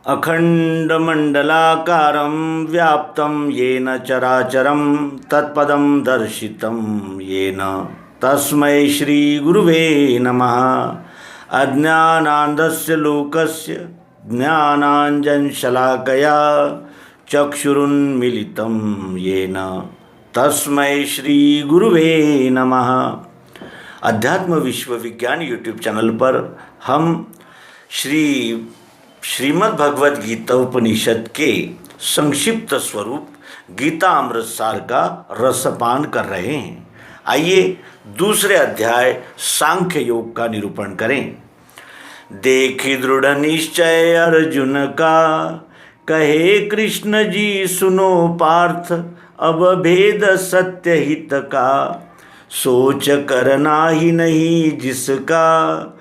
अखंडमंडलाकारं व्याप्तं येन चराचरं तत्पदं दर्शितं येन तस्मै श्रीगुरुवे नमः। अज्ञानान्धस्य लोकस्य ज्ञानाञ्जनशलाकया चक्षुरुन्मीलितं येन तस्मै श्रीगुरुवे नमः। अध्यात्म विश्व विज्ञान यूट्यूब चैनल पर हम श्रीमद् भगवद गीता उपनिषद के संक्षिप्त स्वरूप गीता अमृत सार का रसपान कर रहे हैं। आइए दूसरे अध्याय सांख्य योग का निरूपण करें। देखी दृढ़ निश्चय अर्जुन का, कहे कृष्ण जी सुनो पार्थ, अब भेद सत्य हित का, सोच करना ही नहीं जिसका,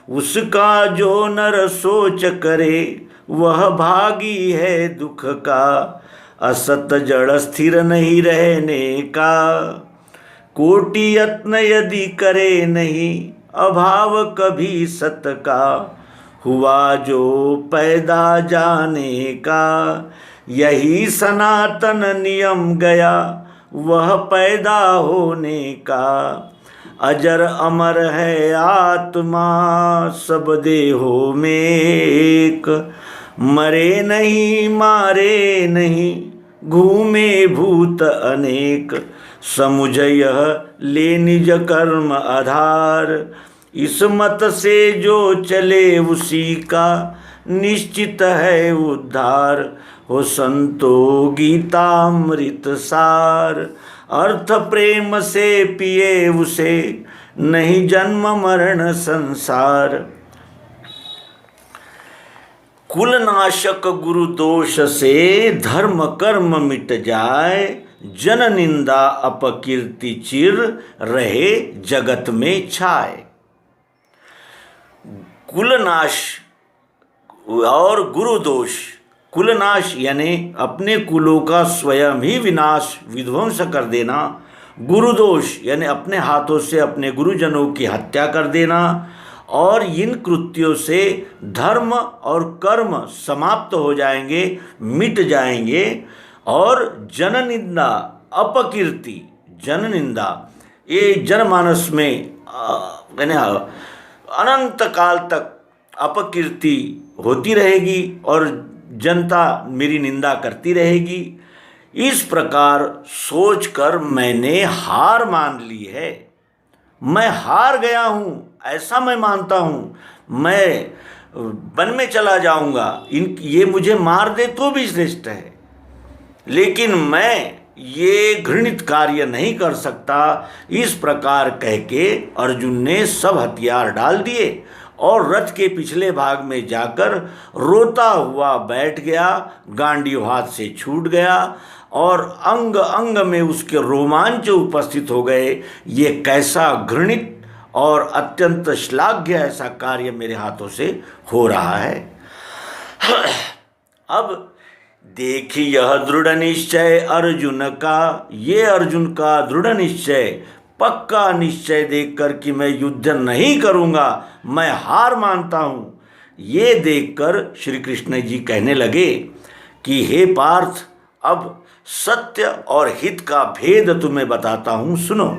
उसका जो नर सोच करे, वह भागी है दुख का, असत जड़ स्थिर नहीं रहने का, कोटि यत्न यदि करे नहीं, अभाव कभी सत का, हुआ जो पैदा जाने का, यही सनातन नियम गया, वह पैदा होने का, अजर अमर है आत्मा सब देहों में एक, मरे नहीं मारे नहीं घूमे भूत अनेक, समुझ यह ले निज कर्म आधार, इस मत से जो चले उसी का निश्चित है उद्धार, हो संतो गीतामृत सार, अर्थ प्रेम से पिए उसे, नहीं जन्म मरण संसार। कुलनाशक गुरु दोष से धर्म कर्म मिट जाए, जन निंदा अपकीर्ति चिर रहे जगत में छाए। कुलनाश और गुरु दोष, कुलनाश यानी अपने कुलों का स्वयं ही विनाश विध्वंस कर देना, गुरुदोष यानी अपने हाथों से अपने गुरुजनों की हत्या कर देना, और इन कृत्यों से धर्म और कर्म समाप्त हो जाएंगे, मिट जाएंगे, और जननिंदा अपकीर्ति, जननिंदा ये जनमानस में यानी अनंत काल तक अपकीर्ति होती रहेगी और जनता मेरी निंदा करती रहेगी। इस प्रकार सोचकर मैंने हार मान ली है। मैं हार गया हूँ, ऐसा मैं मानता हूँ। मैं वन में चला जाऊँगा, ये मुझे मार दे तो भी श्रेष्ठ है, लेकिन मैं ये घृणित कार्य नहीं कर सकता। इस प्रकार कह के अर्जुन ने सब हथियार डाल दिए और रथ के पिछले भाग में जाकर रोता हुआ बैठ गया। गांडीव हाथ से छूट गया और अंग अंग में उसके रोमांच उपस्थित हो गए। ये कैसा घृणित और अत्यंत श्लाघ्य ऐसा कार्य मेरे हाथों से हो रहा है। अब देखी यह दृढ़ निश्चय अर्जुन का, ये अर्जुन का दृढ़ निश्चय, पक्का निश्चय देखकर कि मैं युद्ध नहीं करूँगा, मैं हार मानता हूँ, ये देखकर श्री कृष्ण जी कहने लगे कि हे पार्थ, अब सत्य और हित का भेद तुम्हें बताता हूँ, सुनो।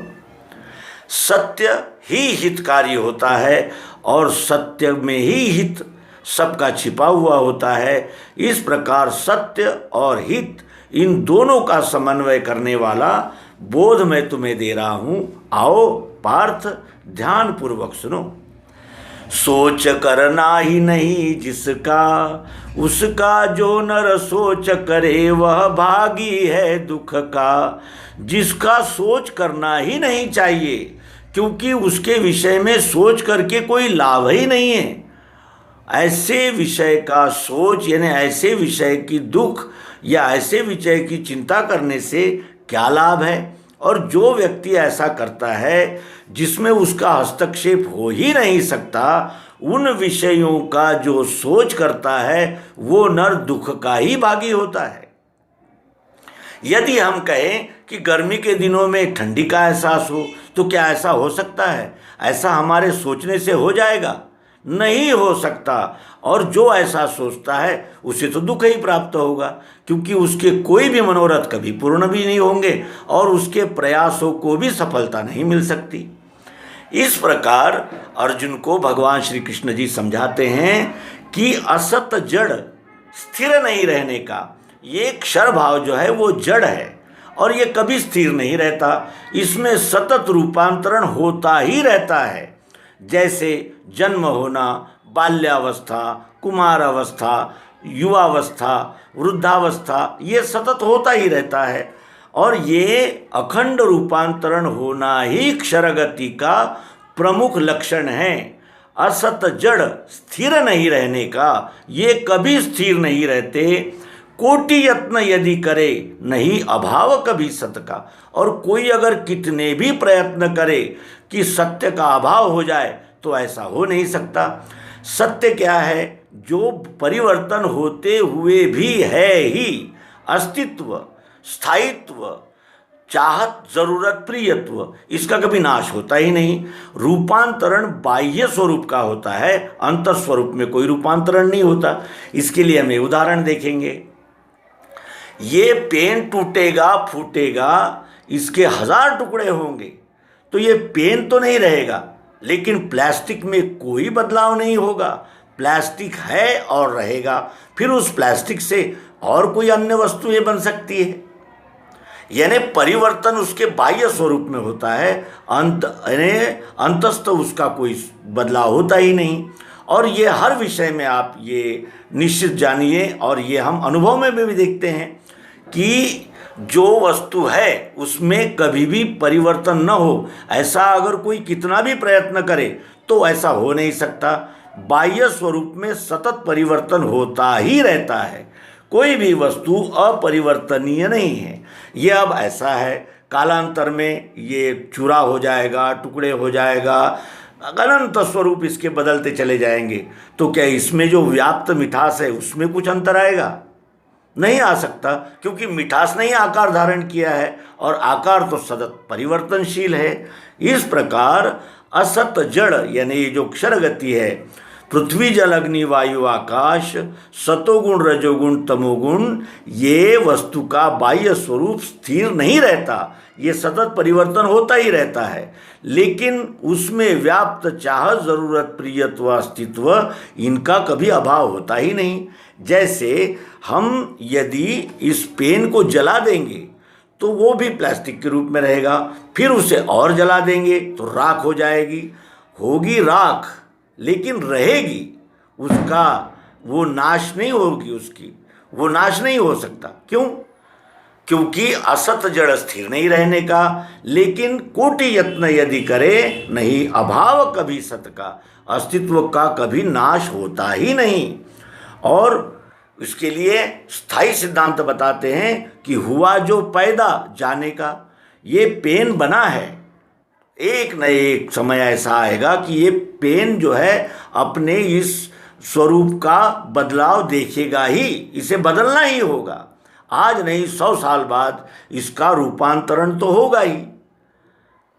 सत्य ही हितकारी होता है और सत्य में ही हित सबका छिपा हुआ होता है। इस प्रकार सत्य और हित इन दोनों का समन्वय करने वाला बोध मैं तुम्हें दे रहा हूँ। आओ पार्थ, ध्यान पूर्वक सुनो। सोच करना ही नहीं जिसका, उसका जो नर सोच करे, वह भागी है दुख का। जिसका सोच करना ही नहीं चाहिए, क्योंकि उसके विषय में सोच करके कोई लाभ ही नहीं है। ऐसे विषय का सोच यानी ऐसे विषय की दुख या ऐसे विषय की चिंता करने से क्या लाभ है। और जो व्यक्ति ऐसा करता है जिसमें उसका हस्तक्षेप हो ही नहीं सकता, उन विषयों का जो सोच करता है वो नर दुख का ही भागी होता है। यदि हम कहें कि गर्मी के दिनों में ठंडी का एहसास हो, तो क्या ऐसा हो सकता है? ऐसा हमारे सोचने से हो जाएगा? नहीं हो सकता। और जो ऐसा सोचता है उसे तो दुख ही प्राप्त होगा, क्योंकि उसके कोई भी मनोरथ कभी पूर्ण भी नहीं होंगे और उसके प्रयासों को भी सफलता नहीं मिल सकती। इस प्रकार अर्जुन को भगवान श्री कृष्ण जी समझाते हैं कि असत जड़ स्थिर नहीं रहने का, ये क्षर भाव जो है वो जड़ है और ये कभी स्थिर नहीं रहता, इसमें सतत रूपांतरण होता ही रहता है। जैसे जन्म होना, बाल्यावस्था, कुमारावस्था, युवावस्था, वृद्धावस्था, ये सतत होता ही रहता है और ये अखंड रूपांतरण होना ही क्षरगति का प्रमुख लक्षण है। असत जड़ स्थिर नहीं रहने का, ये कभी स्थिर नहीं रहते। कोटि यत्न यदि करे नहीं अभाव कभी सत का, और कोई अगर कितने भी प्रयत्न करे कि सत्य का अभाव हो जाए तो ऐसा हो नहीं सकता। सत्य क्या है? जो परिवर्तन होते हुए भी है ही, अस्तित्व, स्थायित्व, चाहत, जरूरत, प्रियत्व, इसका कभी नाश होता ही नहीं। रूपांतरण बाह्य स्वरूप का होता है, अंतर स्वरूप में कोई रूपांतरण नहीं होता। इसके लिए हमें उदाहरण देखेंगे। ये पेन टूटेगा, फूटेगा, इसके 1000 टुकड़े होंगे तो ये पेन तो नहीं रहेगा, लेकिन प्लास्टिक में कोई बदलाव नहीं होगा। प्लास्टिक है और रहेगा, फिर उस प्लास्टिक से और कोई अन्य वस्तुएं बन सकती है। यानी परिवर्तन उसके बाह्य स्वरूप में होता है, अंतस्थ उसका कोई बदलाव होता ही नहीं। और ये हर विषय में आप ये निश्चित जानिए, और ये हम अनुभव में भी देखते हैं कि जो वस्तु है उसमें कभी भी परिवर्तन न हो, ऐसा अगर कोई कितना भी प्रयत्न करे तो ऐसा हो नहीं सकता। बाह्य स्वरूप में सतत परिवर्तन होता ही रहता है, कोई भी वस्तु अपरिवर्तनीय नहीं है। ये अब ऐसा है, कालांतर में ये चूरा हो जाएगा, टुकड़े हो जाएगा, अनंत स्वरूप इसके बदलते चले जाएंगे। तो क्या इसमें जो व्याप्त मिठास है उसमें कुछ अंतर आएगा? नहीं आ सकता, क्योंकि मिठास ने ही आकार धारण किया है और आकार तो सतत परिवर्तनशील है। इस प्रकार असत जड़ यानी ये जो क्षर गति है, पृथ्वी जल अग्नि वायु आकाश, सतोगुण रजोगुण तमोगुण, ये वस्तु का बाह्य स्वरूप स्थिर नहीं रहता, ये सतत परिवर्तन होता ही रहता है। लेकिन उसमें व्याप्त चाह, जरूरत, प्रियत्व, अस्तित्व, इनका कभी अभाव होता ही नहीं। जैसे हम यदि इस पेन को जला देंगे तो वो भी प्लास्टिक के रूप में रहेगा, फिर उसे और जला देंगे तो राख हो जाएगी, होगी राख, लेकिन रहेगी, उसका वो नाश नहीं होगी, उसकी वो नाश नहीं हो सकता। क्यों? क्योंकि असत जड़ स्थिर नहीं रहने का। लेकिन कोटि यत्न यदि करे नहीं अभाव कभी सत का, अस्तित्व का कभी नाश होता ही नहीं। और इसके लिए स्थायी सिद्धांत बताते हैं कि हुआ जो पैदा जाने का, ये पेन बना है, एक न एक समय ऐसा आएगा कि ये पेन जो है अपने इस स्वरूप का बदलाव देखेगा ही, इसे बदलना ही होगा। आज नहीं 100 साल बाद इसका रूपांतरण तो होगा ही।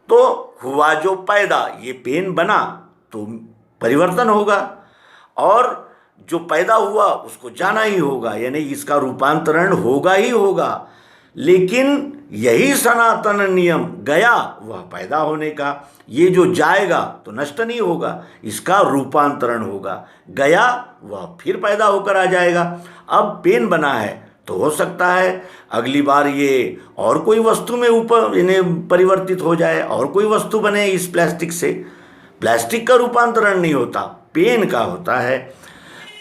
तो हुआ जो पैदा, ये पेन बना तो परिवर्तन होगा, और जो पैदा हुआ उसको जाना ही होगा, यानी इसका रूपांतरण होगा ही होगा। लेकिन यही सनातन नियम गया वह पैदा होने का। ये जो जाएगा तो नष्ट नहीं होगा, इसका रूपांतरण होगा। गया वह फिर पैदा होकर आ जाएगा। अब पेन बना है तो हो सकता है अगली बार ये और कोई वस्तु में ऊपर इन्हें परिवर्तित हो जाए, और कोई वस्तु बने इस प्लास्टिक से। प्लास्टिक का रूपांतरण नहीं होता, पेन का होता है।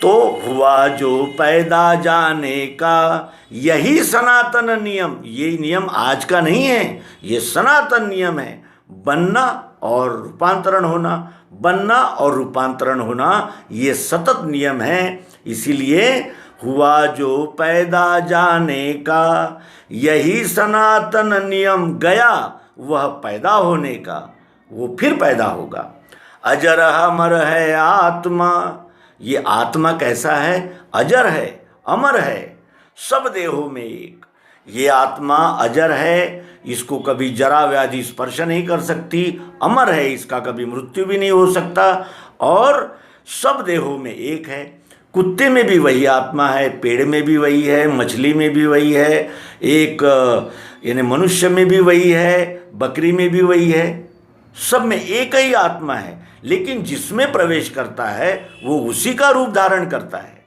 तो हुआ जो पैदा जाने का यही सनातन नियम, ये नियम आज का नहीं है, ये सनातन नियम है। बनना और रूपांतरण होना, बनना और रूपांतरण होना, ये सतत नियम है। इसीलिए हुआ जो पैदा जाने का यही सनातन नियम गया वह पैदा होने का, वो फिर पैदा होगा। अजर अमर है आत्मा, ये आत्मा कैसा है? अजर है, अमर है, सब देहों में एक। ये आत्मा अजर है, इसको कभी जरा व्याधि स्पर्श नहीं कर सकती, अमर है, इसका कभी मृत्यु भी नहीं हो सकता, और सब देहों में एक है। कुत्ते में भी वही आत्मा है, पेड़ में भी वही है, मछली में भी वही है, एक यानी मनुष्य में भी वही है, बकरी में भी वही है। सब में एक ही आत्मा है, लेकिन जिसमें प्रवेश करता है वो उसी का रूप धारण करता है।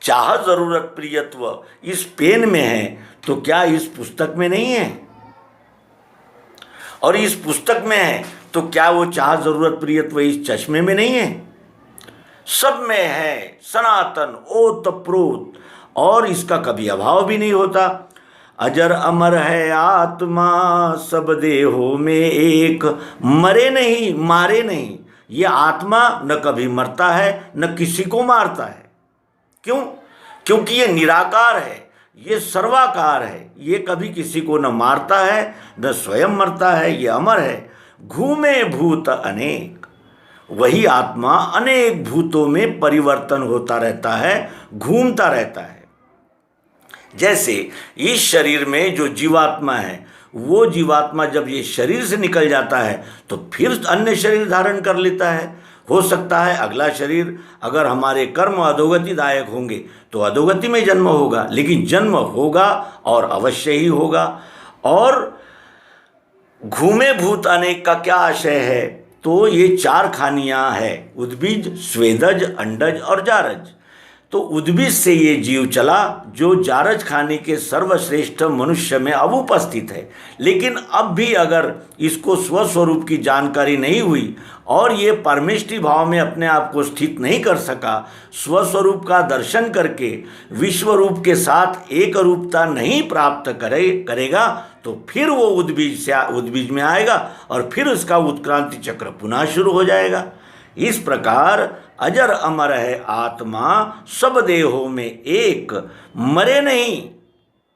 चाह जरूरत प्रियत्व इस पेन में है तो क्या इस पुस्तक में नहीं है? और इस पुस्तक में है तो क्या वो चाह जरूरत प्रियत्व इस चश्मे में नहीं है? सब में है सनातन ओतप्रोत, और इसका कभी अभाव भी नहीं होता। अजर अमर है आत्मा सब देहों में एक, मरे नहीं मारे नहीं। ये आत्मा न कभी मरता है न किसी को मारता है। क्यों? क्योंकि ये निराकार है, ये सर्वाकार है, ये कभी किसी को न मारता है न स्वयं मरता है, ये अमर है। घूमे भूत अनेक, वही आत्मा अनेक भूतों में परिवर्तन होता रहता है, घूमता रहता है। जैसे इस शरीर में जो जीवात्मा है, वो जीवात्मा जब ये शरीर से निकल जाता है तो फिर अन्य शरीर धारण कर लेता है। हो सकता है अगला शरीर, अगर हमारे कर्म अधोगति दायक होंगे तो अधोगति में जन्म होगा, लेकिन जन्म होगा और अवश्य ही होगा। और घूमे भूत अनेक का क्या आशय है? तो ये चार खानियां हैं, उद्बीज, स्वेदज, अंडज और जारज। तो उद्बीज से ये जीव चला जो जारज खाने के सर्वश्रेष्ठ मनुष्य में अब उपस्थित है। लेकिन अब भी अगर इसको स्वस्वरूप की जानकारी नहीं हुई और ये परमेष्टि भाव में अपने आप को स्थित नहीं कर सका, स्वस्वरूप का दर्शन करके विश्वरूप के साथ एक रूपता नहीं प्राप्त करेगा, तो फिर वो उद्बीज में आएगा और फिर उसका उत्क्रांति चक्र पुनः शुरू हो जाएगा। इस प्रकार अजर अमर है आत्मा सब देहों में एक, मरे नहीं,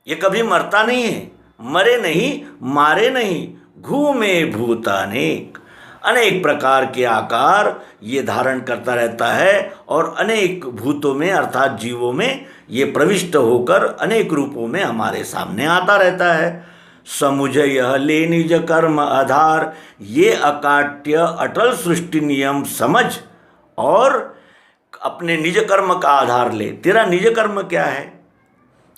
ये कभी मरता नहीं है, मरे नहीं मारे नहीं, घूमे भूत अनेक, अनेक प्रकार के आकार ये धारण करता रहता है और अनेक भूतों में अर्थात जीवों में ये प्रविष्ट होकर अनेक रूपों में हमारे सामने आता रहता है। समुझ यह ले निज कर्म आधार, ये अकाट्य अटल सृष्टि नियम समझ और अपने निज कर्म का आधार ले। तेरा निज कर्म क्या है?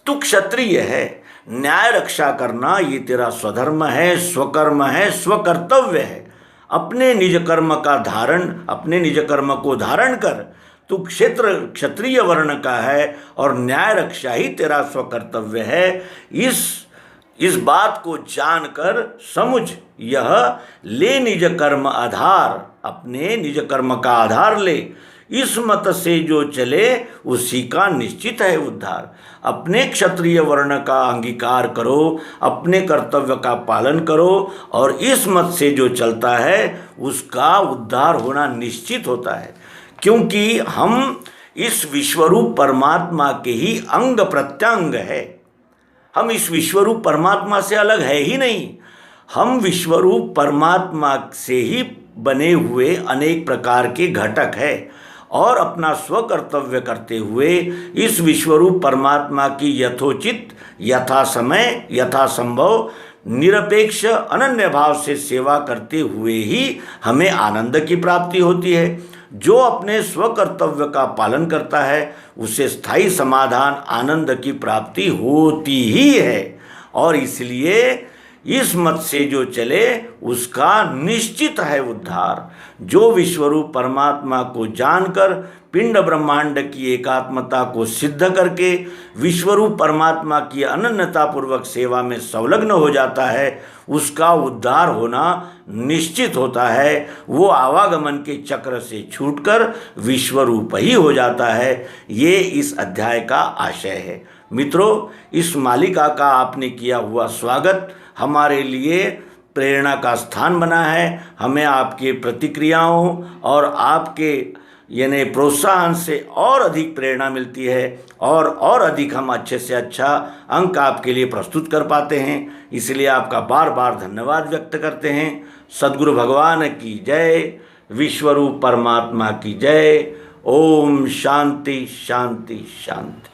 तू क्षत्रिय है, न्याय रक्षा करना ये तेरा स्वधर्म है, स्वकर्म है, स्वकर्तव्य है। अपने निज कर्म का धारण, अपने निज कर्म को धारण कर। तू क्षत्रिय वर्ण का है और न्याय रक्षा ही तेरा स्वकर्तव्य है। इस बात को जानकर समझ यह ले निज कर्म आधार, अपने निज कर्म का आधार ले। इस मत से जो चले उसी का निश्चित है उद्धार। अपने क्षत्रिय वर्ण का अंगीकार करो, अपने कर्तव्य का पालन करो और इस मत से जो चलता है उसका उद्धार होना निश्चित होता है। क्योंकि हम इस विश्वरूप परमात्मा के ही अंग प्रत्यंग है। हम इस विश्वरूप परमात्मा से अलग है ही नहीं। हम विश्वरूप परमात्मा से ही बने हुए अनेक प्रकार के घटक है और अपना स्वकर्तव्य करते हुए इस विश्वरूप परमात्मा की यथोचित, यथा समय, यथा संभव, निरपेक्ष अनन्य भाव से सेवा करते हुए ही हमें आनंद की प्राप्ति होती है। जो अपने स्वकर्तव्य का पालन करता है उसे स्थायी समाधान, आनंद की प्राप्ति होती ही है। और इसलिए इस मत से जो चले उसका निश्चित है उद्धार। जो विश्वरूप परमात्मा को जानकर पिंड ब्रह्मांड की एकात्मता को सिद्ध करके विश्वरूप परमात्मा की अनन्यता पूर्वक सेवा में संलग्न हो जाता है, उसका उद्धार होना निश्चित होता है। वो आवागमन के चक्र से छूटकर विश्वरूप ही हो जाता है। ये इस अध्याय का आशय है। मित्रों, इस मालिका का आपने किया हुआ स्वागत हमारे लिए प्रेरणा का स्थान बना है। हमें आपके प्रतिक्रियाओं और आपके यानी प्रोत्साहन से और अधिक प्रेरणा मिलती है और अधिक हम अच्छे से अच्छा अंक आपके लिए प्रस्तुत कर पाते हैं। इसलिए आपका बार बार धन्यवाद व्यक्त करते हैं। सद्गुरु भगवान की जय, विश्वरूप परमात्मा की जय। ओम शांति शांति शांति।